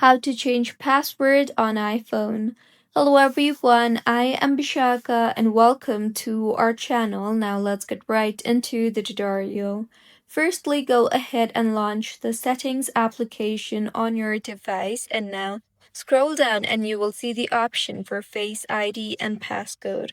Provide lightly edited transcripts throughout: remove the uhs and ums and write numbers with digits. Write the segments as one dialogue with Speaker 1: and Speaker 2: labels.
Speaker 1: how to change password on iPhone. Hello everyone, I am Bishaka and welcome to our channel. Now let's get right into the tutorial. Firstly, go ahead and launch the settings application on your device, and now scroll down and you will see the option for Face ID and passcode.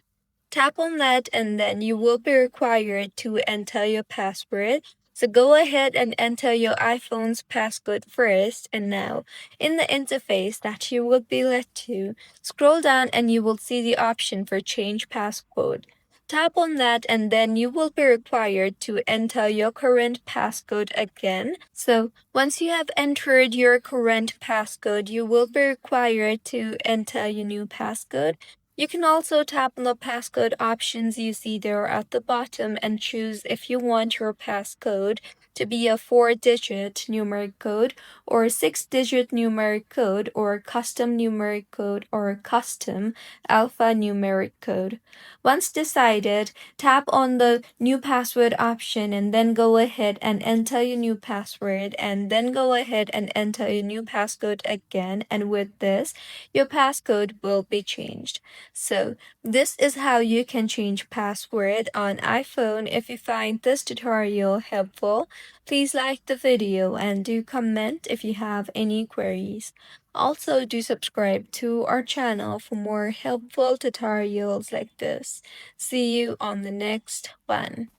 Speaker 1: Tap on that and then you will be required to enter your password. So go ahead and enter your iPhone's passcode first, and now in the interface that you will be led to, scroll down and you will see the option for change passcode. Tap on that and then you will be required to enter your current passcode again. So once you have entered your current passcode, you will be required to enter your new passcode. You can also tap on the passcode options you see there at the bottom and choose if you want your passcode to be a 4-digit numeric code or a 6-digit numeric code or a custom numeric code or a custom alphanumeric code. Once decided, tap on the new password option and then go ahead and enter your new password and then go ahead and enter your new passcode again, and with this, your passcode will be changed. So, this is how you can change password on iPhone. If you find this tutorial helpful, please like the video and do comment if you have any queries. Also, do subscribe to our channel for more helpful tutorials like this. See you on the next one.